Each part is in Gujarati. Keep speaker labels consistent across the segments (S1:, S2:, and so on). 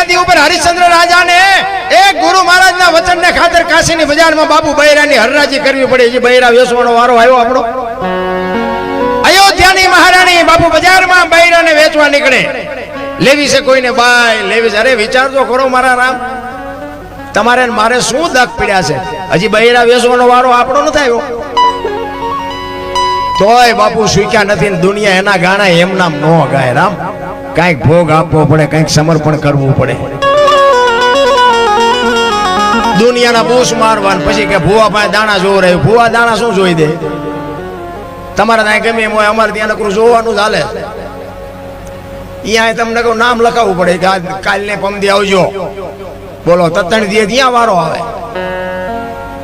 S1: ગાદી ઉપર હરિશ્ચંદ્ર રાજાને એક ગુરુ મહારાજના વચનને ખાતર કાશીની બજારમાં બાપુ બૈરાની હરરાજી કરવી પડે. જે બૈરા વેચવાનો વારો આવ્યો આપણો. અયોધ્યાની મહારાણી બાપુ બજારમાં બૈરાને વેચવા નીકળે. લેવી છે કોઈને બાય લેવી છે. અરે વિચારજો ખરો મારા રામ, તમારે મારે શું દક પડ્યા છે? હજી બૈરા વેચવાનો વારો આપણો નથી આવ્યો. તોય બાપુ સ્વીક્યા નથી. દુનિયા એના ગાણા એમ નામ નો ગાય રામ. કઈક ભોગ આપવો પડે, કઈક સમર્પણ કરવું પડે. દુનિયાના બૂસ મારવાન પછી કે ભૂવા પાસે દાણા જોવ રહ્યું. ભૂવા દાણા શું જોઈ દે? તમારે ત્યાં ગમે એમ હોય, અમારે ત્યાં નકરું જોવાનું ચાલે. અહીંયા તમને કહું નામ લખાવવું પડે કે કાલને પમદી આવજો. બોલો તત્ણ દે ત્યાં વારો આવે.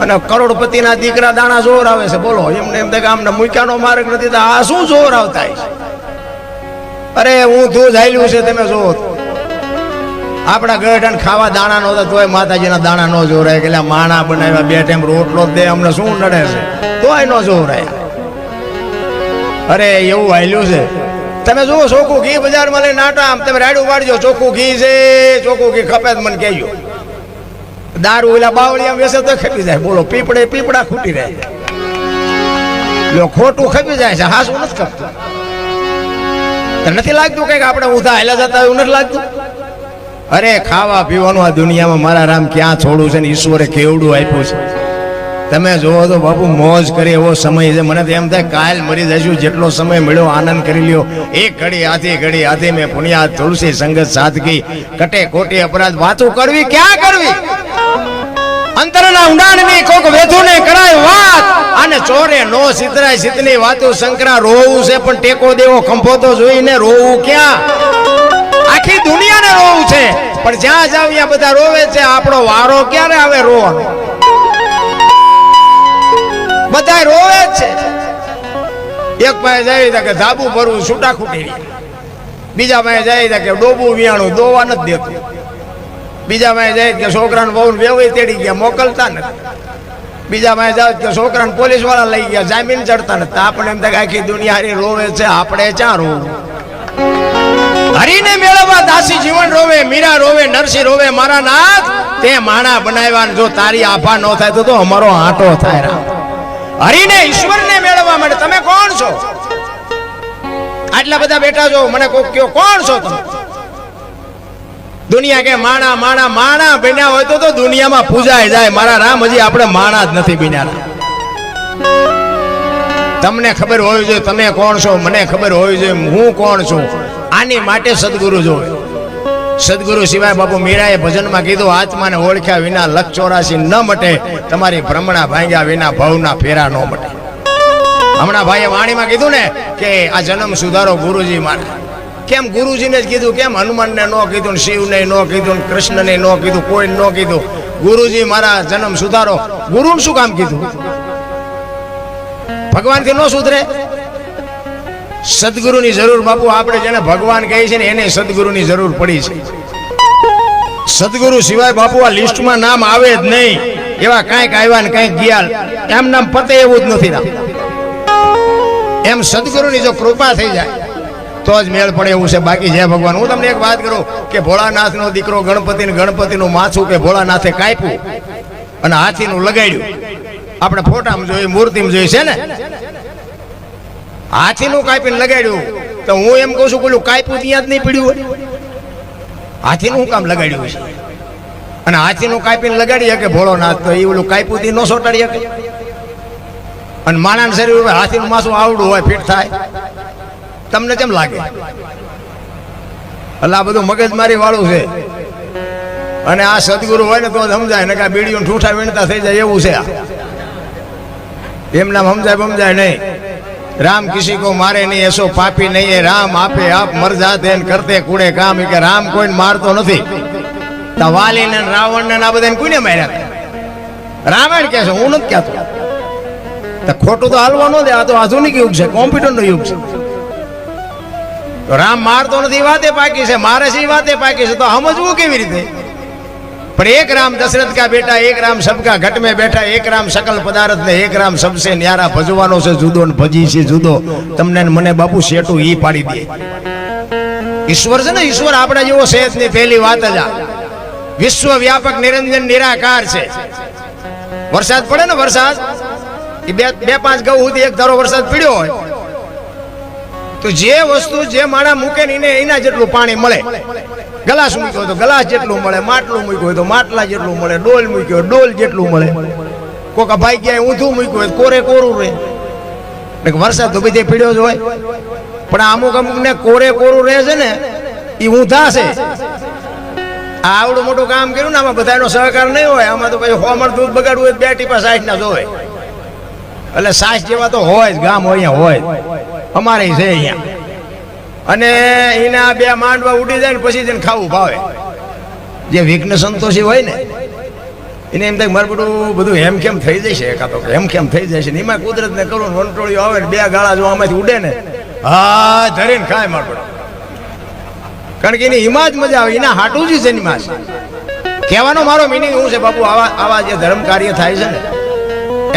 S1: અને કરોડપતિના દીકરા દાણા જોર આવે છે. બોલો એમને એમ કે આમને મૂક્યાનો માર્ગ નથી તો આ શું જોર આવતા? અરે હું તું જાયલું છે તમે જો. આપણા ગઢ ખાવા દાણા નો તોય માતાજીના દાણા નો જોરાય કે માણા બનાવ્યા 2 ટાઈમ રોટલો દે અમને શું નડે છે તોય નો જોરાય. અરે એવું હાલ્યું છે. તમે જુઓ ચોખ્ખું ઘી બજારમાં લઈને નાટા આમ તમે રાડું વાળજો ચોખ્ખું ઘી છે, ચોખ્ખું ઘી ખપે મને કહેજો. દારૂ ઓલા બાવળી આમ વેસે તો ખપી જાય. બોલો પીપળા ખૂટી રહે. ખોટું ખપી જાય છે, હાસું નથી ખપતું. નથી લાગતું કઈક આપણે ઊંધા હાલ્યા જતા એવું નથી લાગતું? અરે ખાવા પીવાનું આ દુનિયામાં મારા રામ ક્યાં છોડું છે ને ઈશ્વરે કેવડું આપ્યું છે. તમે જોવો તો બાપુ મોજ કરે એવો સમય છે. મને તો એમ થાય કાલ મરી જશું. જેટલો સમય મળ્યો આનંદ કરી લ્યો. એક ઘડી હાથી મેં પુણ્યા તુલસી સંગત સાદગી કટે કોટી અપરાધ વાતું કરવી ક્યાં કરવી? અંતરના ઊંડાણની કોક વેધુને કરાય વાત. અને ચોરે નો સિતરાય સિતની વાતો. શંકરા રોવું છે પણ ટેકો દેવો ખંભો તો જોઈને રોવું ક્યાં? આખી દુનિયાને રોવું છે પણ જ્યાં જાવ ત્યાં બધા રોવે છે. આપણો વારો ક્યારે આવે રોવાનો? બધા રોવે જ છે. એક પાસે જાય કે ધાબુ ભરવું છૂટા ખૂટી, બીજા પાસે જાય કે ડોબું વિયાણું દોવા નથી દેતું, બીજા પાસે જાય કે છોકરાને બહુ વેવાઈ તેડી ગયા મોકલતા નથી, બીજા પાસે જાય કે છોકરાને પોલીસ વાળા લઈ ગયા જામીન ચડતા નથી. આપણે એમ થાય આખી દુનિયા હરી રોવે છે, આપણે ક્યાં રોવું? હરીને મેળવવા દાસી જીવન રોવે, મીરા રોવે, નરસિંહ રોવે. મારા નાથ તે માણા બનાવ્યા. જો તારી આભા ન થાય તો અમારો આંટો થાય. રામ હરીને ઈશ્વરને મેળવવા માટે તમે કોણ છો? આટલા બધા બેઠા છો, મને કોક કયો કોણ છો તમે? દુનિયા કે માણા માણા માણા બન્યા હોય તો દુનિયામાં પૂજાય જાય. મારા રામ હજી આપણે માણા જ નથી બન્યા. તમને ખબર હોવી જોઈએ તમે કોણ છો, મને ખબર હોવી જોઈએ હું કોણ છું. આની માટે સદગુરુ જોવે. સદગુરુ સિવાય બાપુ મીરાએ ભજનમાં કીધું આત્માને ઓળખ્યા વિના લખ 84 ન મટે. તમારી ભ્રમણા ભાંગ્યા વિના ભવના ફેરા ન મટે. હમણાં ભાઈએ વાણીમાં કીધું ને કે આ જન્મ સુધારો ગુરુજી મારા. કેમ ગુરુજીને જ કીધું? કેમ હનુમાનને ન કીધું, શિવને ન કીધું, કૃષ્ણને ન કીધું, કોઈ ન કીધું? ગુરુજી મારા જન્મ સુધારો. ગુરુને શું કામ કીધું? ભગવાનથી ન સુધરે? સદગુરુની જરૂર બાપુ. આપણે જેને ભગવાન કહે છે ને એને સદગુરુની જરૂર પડી છે. સદગુરુ સિવાય બાપુ આ લિસ્ટમાં નામ આવે જ નહીં. એવા કાંઈક આવ્યા ને કાંઈક ગયા, એમ નામ પતે એવું જ નથી. એમ સદગુરુની જો કૃપા થઈ જાય તો જ મેળ પડે એવું છે. બાકી જય ભગવાન. હું તમને એક વાત કરું કે ભોળાનાથનો દીકરો ગણપતિનું માથું કે ભોળાનાથે કાપ્યું અને હાથીનું લગાડ્યું. આપણે ફોટામાં જોઈ, મૂર્તિમાં જોઈ છે ને, હાથીનું કાપીને લગાડ્યું. તો હું એમ કહું છું પેલું કાપ્યું ત્યાં જ નહીં પડ્યું હોય? હાથીનું કામ લગાડ્યું છે? અને હાથીનું કાપીને લગાડી શકે ભોળોનાથ તો એ ઓલું કાપ્યું થી ન સોટાડી શકે? અને માણાના શરીર ઉપર હાથીનું માથું આવડું હોય ફિટ થાય? તમને કેમ લાગે? એટલે આ બધું મગજમારી વાળું છે. અને આ સદગુરુ હોય ને તો સમજાય ને કે આ બીડીઓ ઠૂઠા વીણતા થઈ જાય એવું છે. એમ નામ સમજાય નહીં. राम किसी को मारे नहीं ऐसो पापी नहीं है. राम आपे आप मर जाते हैं करते कूड़े काम. के राम कोई मारतो नहीं. वाली ने रावण ने ना बधाने कोई मार्या? रामायण क्या है? हूँ नहीं कहतो. खोटू तो हालवा न दे. आ तो आधुनिक युग है, कॉम्प्यूटर नो युग है. तो राम मारतो नहीं वाते पाकी से, मारे से वाते पाकी से. तो समझવું કેવી રીતે? पर एक राम दशरथ का बेटा, एक राम सबका घट में बैठा, एक राम सकल पदार्थ ने, एक राम सबसे न्यारा, भजવાનો से जुदो ने भजी से जुदो। तमने મને બાપુ શેટું ઈ પાડી દે। ઈશ્વર છે ને, ઈશ્વર આપણા જેવો છે જ નહીં। પહેલી વાત જ આ વિશ્વ વ્યાપક નિરંજન નિરાકાર છે। વરસાદ પડે ને, વરસાદ એ બે પાંચ ગૌ સુધી એક ધારો વરસાદ પડ્યો હોય તો જે વસ્તુ જે માણા મૂકે ને એને એના જેટલું પાણી મળે। ગલાસ મૂક્યો તો ગલાસ જેટલું મળે, માટલું મૂક્યું હોય તો માટલા જેટલું મળે, ડોલ મૂક્યો ડોલ જેટલું મળે। કોક ભાઈ ક્યાંય ઊંધું મૂક્યું હોય કોરે કોરું રહે। વરસાદ તો બધે પીડ્યો જ હોય, પણ અમુક અમુક ને કોરે કોરું રહે છે ને એ ઊંધા છે। આવડું મોટું કામ કર્યું ને, આમાં બધાનો સહકાર નહીં હોય। આમાં તો પછી હોમર દૂધ બગાડવું હોય 2 ટીપા 60 ના જોવે, એટલે 60 જેવા તો હોય જ, ગામ હોય હોય અમારે છે અહીંયા। અને એના 2 માંડવા ઉડી જાય ને પછી તેને ખાવું ભાવે। જે વિઘ્ન સંતોષી હોય ને એને એમ થાય મારું બધું હેમખેમ થઈ જશે, એકાતો હેમખેમ થઈ જશે ને એમાં કુદરતને કરું વંટોળીઓ આવે ને 2 ગાળા જો આમાંથી ઉડે ને હા ધરીને ખાય મારું। કારણ કે એની હિમાજ મજા આવે, એના હાટું જ છે એની માં। કહેવાનો મારો મિનિંગ શું છે બાપુ, આવા જે ધર્મ કાર્ય થાય છે ને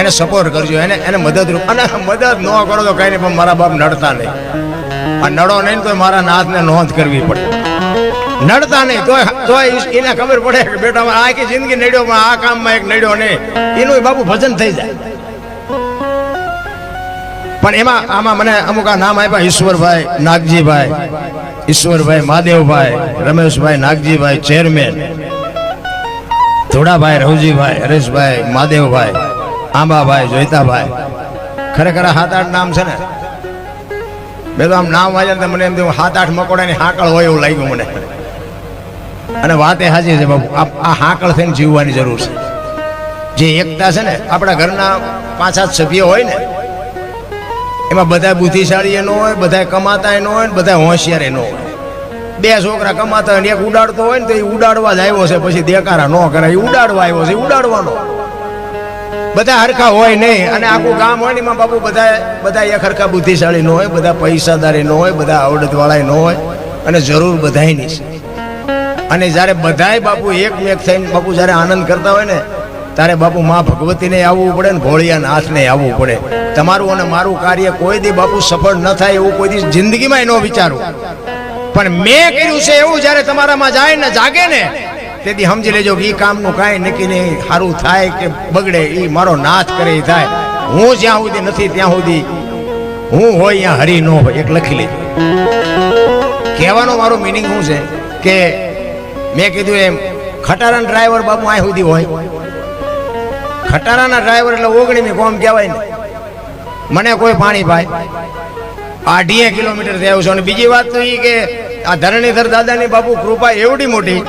S1: એને સપોર્ટ કરજો, એને મદદરૂપ। અને મદદ ન કરો તો કઈ નહીં, પણ મારા બાપ નડતા નહીં। આ નડો નહીં તો મારા નાથને નોંધ કરવી પડે। નડતા નહીં તો એને ખબર પડે કે બેટા આખી જિંદગી નડ્યો પણ આ કામમાં એક નડ્યો નહીં, એનું બાપુ ભજન થઈ જાય। પણ એમાં આમાં મને અમુક આ નામ આપ્યા, ઈશ્વરભાઈ નાગજીભાઈ, ઈશ્વરભાઈ મહાદેવભાઈ, રમેશભાઈ નાગજીભાઈ ચેરમેન, ધોડાભાઈ રવજીભાઈ, હરેશભાઈ મહાદેવભાઈ, આંબાભાઈ જોઈતાભાઈ। ખરેખર 7-8 નામ છે ને, મેં તો આમ નામ વાંચ્યા મને એમ થયું 7-8 મકોડાની હાકળ હોય એવું લાગ્યું મને। અને વાત એ સાચી છે બાપુ, આ હાકળ થઈને જીવવાની જરૂર છે। જે એકતા છે ને, આપણા ઘરના 5-7 સભ્યો હોય ને એમાં બધા બુદ્ધિશાળી ન હોય, બધા કમાતા ન હોય, બધા હોશિયાર ન હોય। 2 છોકરા કમાતા હોય ને એક ઉડાડતો હોય ને તો એ ઉડાડવા જ આવ્યો છે, પછી દેકારા ન કરે, એ ઉડાડવા આવ્યો છે, ઉડાડવાનો। બધા હરખા હોય નહીં, અને આખું ગામ હોય ને એમાં બાપુ બધા એક હરખા બુદ્ધિશાળી ન હોય, બધા પૈસાદારી ન હોય, બધા આવડતવાળા ન હોય, અને જરૂર બધાયની છે। અને જ્યારે બધાય બાપુ એકમેક થઈને બાપુ જ્યારે આનંદ કરતા હોય ને ત્યારે બાપુ માં ભગવતીને આવવું પડે ને ભોળિયા નાથને આવવું પડે। તમારું અને મારું કાર્ય કોઈ દી બાપુ સફળ ન થાય એવું કોઈ દી જિંદગીમાં ન વિચારું, પણ મેં કર્યું છે એવું જ્યારે તમારામાં જાય ને જાગે ને તેથી સમજી લેજો કે એ કામનું કાંઈ નક્કી નહીં, સારું થાય કે બગડે એ મારો નાથ કરે એ થાય। હું જ્યાં સુધી નથી ત્યાં સુધી હું હોય ત્યાં હરી ન હોય, એક લખી લેજો। કહેવાનો મારો મિનિંગ શું છે કે મેં કીધું એમ ખટારાના ડ્રાઈવર બાપુ આ સુધી હોય, ખટારાના ડ્રાઈવર એટલે 19મી કોમ કહેવાય ને। મને કોઈ પાણી પાય 2.5 કિલોમીટર થી આવ્યો છું। અને બીજી વાત તો એ કે આ ધરણીધર દાદાની બાપુ કૃપા એવડી મોટી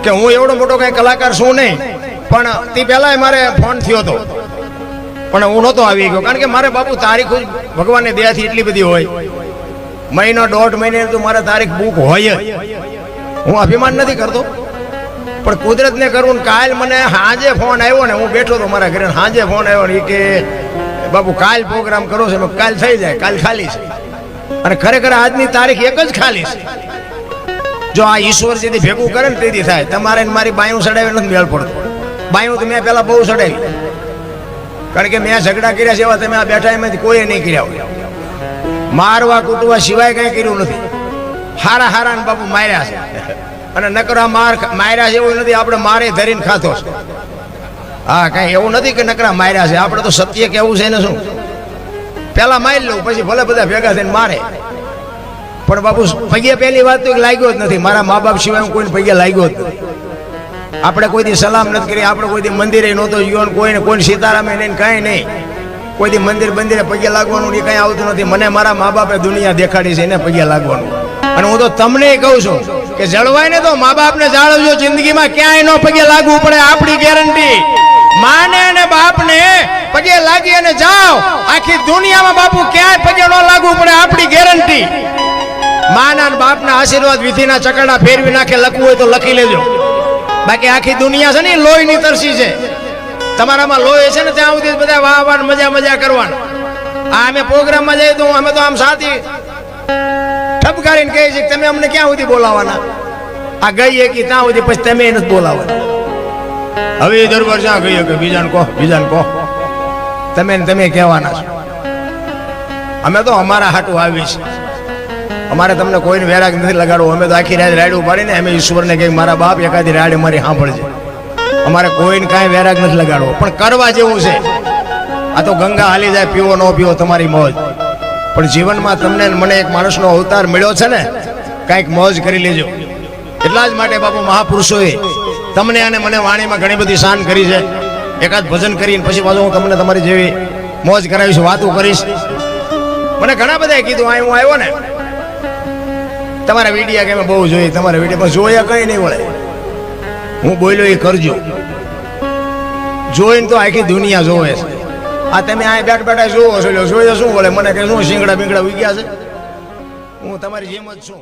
S1: કે હું એવડો મોટો કઈ કલાકાર છું નહીં, પણ તે પહેલા મારે ફોન થયો હતો પણ હું નહોતો આવી ગયો, કારણ કે મારે બાપુ તારીખ ભગવાનની દયાથી એટલી બધી હોય, 1.5 મહિને તો મારે તારીખ બુક હોય જ। હું અભિમાન નથી કરતો, પણ કુદરતને કરવું। કાલ મને સાંજે ફોન આવ્યો ને, હું બેઠો તો મારા ઘરે, સાંજે ફોન આવ્યો ને કે બાપુ કાલ પ્રોગ્રામ કરો છો, કાલ થઈ જાય, કાલ ખાલી છે। અને ખરેખર આજની તારીખ એક જ ખાલી છે। જો આ ઈશ્વર જેથી ભેગું કરે ને તેથી થાય। તમારે મારી બાયું ચડાવી નથી મેળ પડતો, બાયું તો મેં પેલા બહુ ચડાવી, કારણ કે મેં ઝઘડા કર્યા છે એવા તમે આ બેઠા એમાંથી કોઈ નહીં કર્યા હોય। મારવા કૂટવા સિવાય કઈ કર્યું નથી। હારા હારા ને બાપુ માર્યા છે, અને નકરા માર્યા છે એવું નથી, આપણે મારે ધરીને ખાતો છે। હા કઈ એવું નથી કે નકરા માર્યા છે, આપણે તો સત્ય કેવું છે ને શું, પેલા મારી લઉં પછી ભલે બધા ભેગા થઈને મારે, પણ બાપુ પગે પહેલી વાત તો લાગ્યો જ નથી। મારા મા બાપ સિવાય હું કોઈને પગે લાગ્યો જ નથી। આપણે કોઈ દી સલામ નથી કરી, આપણે કોઈ દી મંદિરે નહોતો ગયો, કોઈને સીતારામે નહીં, કાંઈ નહીં, કોઈ દી મંદિરે પગે લાગવાનું એ કંઈ આવતું નથી। મને મારા મા બાપે દુનિયા દેખાડી છે, એને પગે લાગવાનું। અને હું તો તમને કહું છું કે જળવાય ને તો મા બાપને જાળવજો, જિંદગીમાં ક્યાંય ન પગે લાગવું પડે, આપણી ગેરંટી। માને અને બાપને પગે લાગી અને જાઓ, આખી દુનિયામાં બાપુ ક્યાંય પગે ન લાગવું પડે, આપણી ગેરંટી। માના અને બાપના આશીર્વાદ વિધિના ચકડા ફેરવી નાખે, લખવું હોય તો લખી લેજો। બાકી આખી દુનિયા છે ને લોહીની તરસી છે, તમારામાં લોહી છે ને ત્યાં સુધી બધા વાહ મજા કરવાના। આ અમે પ્રોગ્રામમાં જઈએ તો અમે તો આમ સાથી ઠપકારીને કહે છે તમે અમને ક્યાં સુધી બોલાવાના, આ ગઈ એકી ત્યાં સુધી પછી તમે એને જ બોલાવો. હવે એ દરબાર જ્યાં ગઈ કે બીજાને કહો તમે ને તમે કહેવાના છો. અમે તો અમારા હાટું આવી છે. અમારે તમને કોઈને વેરાગ નથી લગાડવો. અમે તો આખી રાત રાડું પાડીને અમે ઈશ્વરને કહી મારા બાપ એકાદી રાડે મારી સાંભળજે. અમારે કોઈને કાંઈ વેરાગ નથી લગાડવો, પણ કરવા જેવું છે. આ તો ગંગા હાલી જાય, પીવો ન પીવો તમારી મોજ. પણ જીવનમાં તમને મને એક માણસનો અવતાર મળ્યો છે ને, કાંઈક મોજ કરી લેજો. એટલા જ માટે બાપુ મહાપુરુષોએ તમને અને મને વાણીમાં ઘણી બધી શાન કરી છે. એકાદ ભજન કરીને પછી પાછું હું તમને તમારી જેવી મોજ કરાવીશ, વાતો કરીશ. મને ઘણા બધાએ કીધું અહીં હું આવ્યો ને તમારા વિડીયા કે મેં બહુ જોઈ, તમારા વિડીયો પણ જોયા કંઈ નહીં વળે. હું બોલ્યો એ કરજો. જોઈને તો આખી દુનિયા જોવે છે. આ તમે આ બેઠા જોવો છો, જોઈએ શું વળે? મને કે શું શીંગડા બીંગડા ઉગ્યા છે? હું તમારી જેમ જ છું.